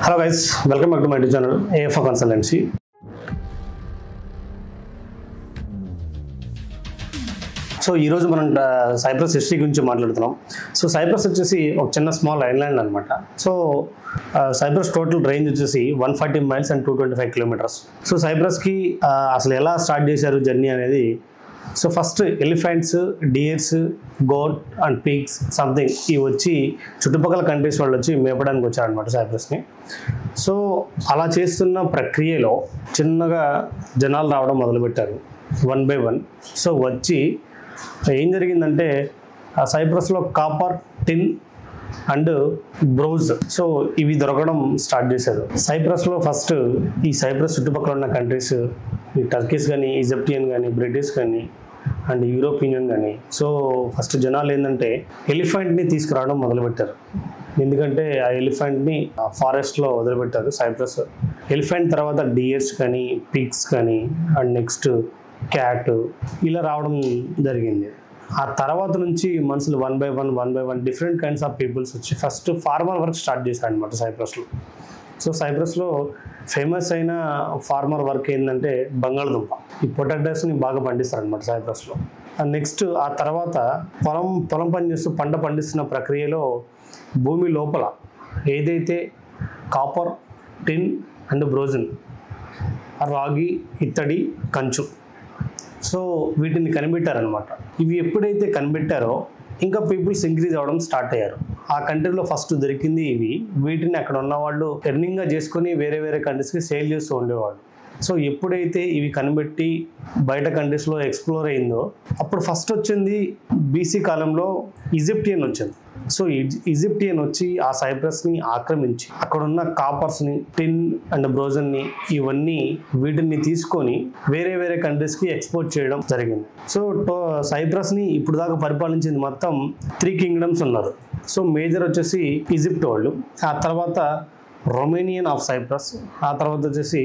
Hello guys, welcome back to my channel AFA Consultancy. So ఈరోజు మనం cypress history గురించి మాట్లాడుతున్నాం. సో సైప్రస్ వచ్చేసి ఒక చిన్న స్మాల్ ఐలాండ్ అనమాట. సో సైప్రస్ టోటల్ రేంజ్ వచ్చేసి 140 మైల్స్ అండ్ 225 కిలోమీటర్స్. సో సైప్రస్కి అసలు ఎలా స్టార్ట్ చేశారు జర్నీ అనేది. So first elephants, deers, goat and pigs something ఇవి వచ్చి చుట్టుపక్కల కంట్రీస్ వాళ్ళు వచ్చి మేపడానికి వచ్చారనమాట సైప్రస్ని. సో అలా చేస్తున్న ప్రక్రియలో చిన్నగా జనాలు రావడం మొదలుపెట్టారు వన్ బై వన్. సో వచ్చి ఏం జరిగిందంటే సైప్రస్లో కాపర్, టిన్ అండ్ బ్రోజ్ సో ఇవి దొరకడం స్టార్ట్ చేశారు. సైప్రస్లో ఫస్ట్ ఈ సైప్రస్ చుట్టుపక్కల ఉన్న కంట్రీస్ ఈ టర్కీస్ కానీ, ఈజిప్టియన్ కానీ, బ్రిటిష్ కానీ అండ్ యూరోపియన్ కానీ సో ఫస్ట్ జనాలు ఏంటంటే ఎలిఫెంట్ని తీసుకురావడం మొదలుపెట్టారు. ఎందుకంటే ఆ ఎలిఫెంట్ని ఫారెస్ట్లో వదిలిపెట్టారు సైప్రస్. ఎలిఫెంట్ తర్వాత డియర్స్ కానీ, పిగ్స్ కానీ అండ్ నెక్స్ట్ క్యాట్ ఇలా రావడం జరిగింది. ఆ తర్వాత నుంచి మనుషులు one by one different kinds of peoples వచ్చి ఫస్ట్ ఫార్మర్ వర్క్ స్టార్ట్ చేశారు అనమాట సైప్రస్లో. సో సైప్రస్లో ఫేమస్ అయిన ఫార్మర్ వర్క్ ఏంటంటే బంగాళదుంప. ఈ పొటాటోస్ని బాగా పండిస్తారు అనమాట సైప్రస్లో. నెక్స్ట్ ఆ తర్వాత పొలం పనిచేస్తూ పంట పండిస్తున్న ప్రక్రియలో భూమి లోపల ఏదైతే కాపర్, టిన్ అండ్ బ్రోజన్, రాగి, ఇత్తడి, కంచు సో వీటిని కనిపెట్టారనమాట. ఇవి ఎప్పుడైతే కనిపెట్టారో ఇంకా పీపుల్స్ ఇంక్రీజ్ అవ్వడం స్టార్ట్ అయ్యారు. ఆ కంట్రీలో ఫస్ట్ దొరికింది ఇవి. వీటిని అక్కడ ఉన్న వాళ్ళు ఎర్నింగ్గా చేసుకొని వేరే వేరే కంట్రీస్కి సేల్ చేస్తూ ఉండేవాళ్ళు. సో ఎప్పుడైతే ఇవి కనిపెట్టి బయట కంట్రీస్లో ఎక్స్ప్లోర్ అయిందో అప్పుడు ఫస్ట్ వచ్చింది బీసీ కాలంలో ఈజిప్టియన్ వచ్చింది. సో ఈజిప్టియన్ వచ్చి ఆ సైప్రస్ని ఆక్రమించి అక్కడున్న కాపర్స్ని, టిన్ అండ్ బ్రోజన్ని ఇవన్నీ వీటిని తీసుకొని వేరే వేరే కంట్రీస్కి ఎక్స్పోర్ట్ చేయడం జరిగింది. సో సైప్రస్ని ఇప్పుడు దాకా పరిపాలించింది మొత్తం 3 కింగ్డమ్స్ ఉన్నారు. సో మేజర్ వచ్చేసి ఈజిప్ట్ వాళ్ళు, ఆ తర్వాత రొమేనియన్ ఆఫ్ సైప్రస్, ఆ తర్వాత వచ్చేసి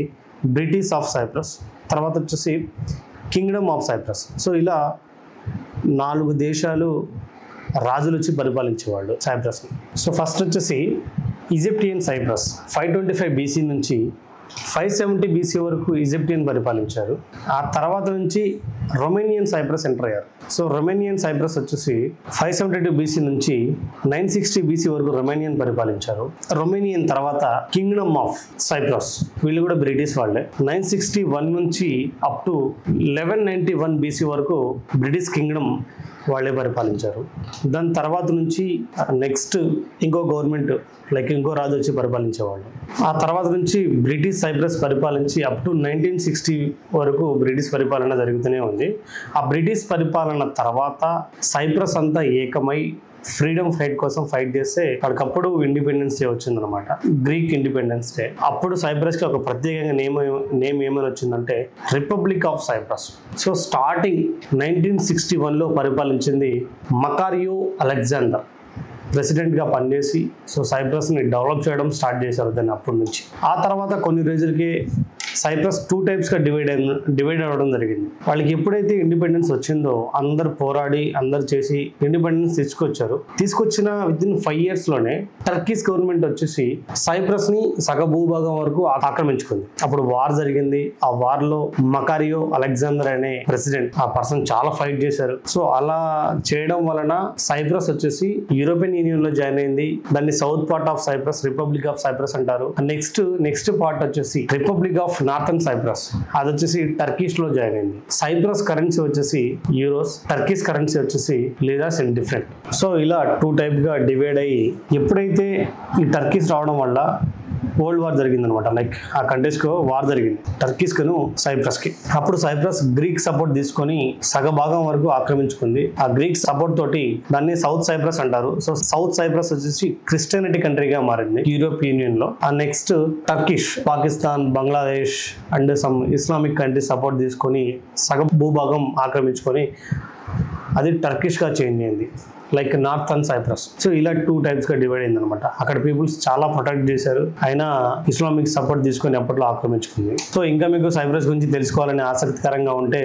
బ్రిటిష్ ఆఫ్ సైప్రస్, తర్వాత వచ్చేసి కింగ్డమ్ ఆఫ్ సైప్రస్. సో ఇలా 4 దేశాలు రాజులు వచ్చి పరిపాలించేవాళ్ళు సైప్రస్ని. సో ఫస్ట్ వచ్చేసి ఈజిప్టియన్ సైప్రస్ 525 BC నుంచి 570 BC వరకు ఈజిప్టియన్ పరిపాలించారు. ఆ తర్వాత నుంచి రొమేనియన్ సైప్రస్ ఎంటర్ అయ్యారు. సో రొమేనియన్ సైప్రస్ వచ్చేసి 572 BC నుంచి 960 BC వరకు రొమేనియన్ పరిపాలించారు. రొమేనియన్ తర్వాత కింగ్డమ్ ఆఫ్ సైప్రస్, వీళ్ళు కూడా బ్రిటిష్ వాళ్ళే. 961 నుంచి అప్ టు 1191 BC వరకు బ్రిటిష్ కింగ్డమ్ వాళ్ళే పరిపాలించారు. దాని తర్వాత నుంచి నెక్స్ట్ ఇంకో గవర్నమెంట్ ఇంకో రాజు వచ్చి పరిపాలించేవాళ్ళు. ఆ తర్వాత నుంచి బ్రిటిష్ సైప్రస్ పరిపాలించి అప్ టు 1960 వరకు బ్రిటిష్ పరిపాలన జరుగుతూనే ఉంది. ఆ బ్రిటిష్ పరిపాలన తర్వాత సైప్రస్ అంతా ఏకమై ఫ్రీడమ్ ఫైట్ కోసం ఫైట్ చేస్తే అప్పటికప్పుడు ఇండిపెండెన్స్ డే వచ్చిందనమాట, గ్రీక్ ఇండిపెండెన్స్ డే. అప్పుడు సైప్రస్కి ఒక ప్రత్యేకంగా నేమ్ ఏమని వచ్చిందంటే Republic of Cyprus. So starting 1961లో పరిపాలించింది మకారియో అలెగ్జాండర్ ప్రెసిడెంట్గా పనిచేసి సో సైప్రస్ని డెవలప్ చేయడం స్టార్ట్ చేశారు దాన్ని అప్పటి నుంచి. ఆ తర్వాత కొన్ని రోజులకి సైప్రస్ 2 టైప్స్గా డివైడ్ అవ్వడం జరిగింది. వాళ్ళకి ఎప్పుడైతే ఇండిపెండెన్స్ వచ్చిందో అందరు పోరాడి అందరు చేసి ఇండిపెండెన్స్ తీసుకొచ్చిన వితిన్ 5 yearsలోనే టర్కీస్ గవర్నమెంట్ వచ్చేసి సైప్రస్ని సగ భూభాగం వరకు ఆక్రమించుకుంది. అప్పుడు వార్ జరిగింది. ఆ వార్లో మకారియో అలెగ్జాండర్ అనే ప్రెసిడెంట్, ఆ పర్సన్ చాలా ఫైట్ చేశారు. సో అలా చేయడం వలన సైప్రస్ వచ్చేసి యూరోపియన్ యూనియన్ లో జాయిన్ అయింది. దాన్ని south part of Cyprus republic of Cyprus అంటారు. నెక్స్ట్ పార్ట్ వచ్చేసి రిపబ్లిక్ ఆఫ్ నార్థన్ సైప్రస్, అది వచ్చేసి టర్కిష్ లో జాయిన్ అయింది. సైప్రస్ కరెన్సీ వచ్చేసి యూరోస్, టర్కిష్ కరెన్సీ వచ్చేసి లిరాస్ అండ్ డిఫరెంట్. సో ఇలా 2 టైప్గా డివైడ్ అయ్యి ఎప్పుడైతే ఈ టర్కిష్ రావడం వల్ల వరల్డ్ వార్ జరిగింది అనమాట. ఆ కంట్రీస్కి వార్ జరిగింది, టర్కీస్కిను సైప్రస్కి. అప్పుడు సైప్రస్ గ్రీక్ సపోర్ట్ తీసుకొని సగ భాగం వరకు ఆక్రమించుకుంది. ఆ గ్రీక్ సపోర్ట్ తోటి దాన్ని సౌత్ సైప్రస్ అంటారు. సో సౌత్ సైప్రస్ వచ్చేసి క్రిస్టియానిటీ కంట్రీగా మారింది యూరోప్ యూనియన్ లో. ఆ next Turkish, Pakistan, Bangladesh and some Islamic country support తీసుకొని సగ భూభాగం ఆక్రమించుకొని అది టర్కిష్గా చేంజ్ అయింది. Like north and Cyprus. So ఇలా 2 types గా డివైడ్ అయింది అనమాట. అక్కడ పీపుల్స్ చాలా ప్రొటెక్ట్ చేశారు, అయినా ఇస్లామిక్ సపోర్ట్ తీసుకొని అప్పట్లో ఆక్రమించుకుంది. సో ఇంకా మీకు సైప్రస్ గురించి తెలుసుకోవాలని ఆసక్తికరంగా ఉంటే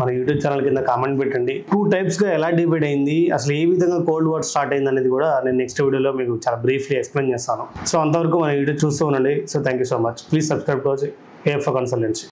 మన యూట్యూబ్ ఛానల్ కింద కామెంట్ పెట్టండి. 2 types గా ఎలా డివైడ్ అయింది, అసలు ఏ విధంగా కోల్డ్ వార్ స్టార్ట్ అయింది అనేది కూడా నేను నెక్స్ట్ వీడియోలో మీకు చాలా బ్రీఫ్లీ ఎక్స్ప్లెయిన్ చేస్తాను. సో అంతవరకు మన వీడియో చూస్తూ ఉండండి. So thank you so much. Please subscribe to AFA Consultancy.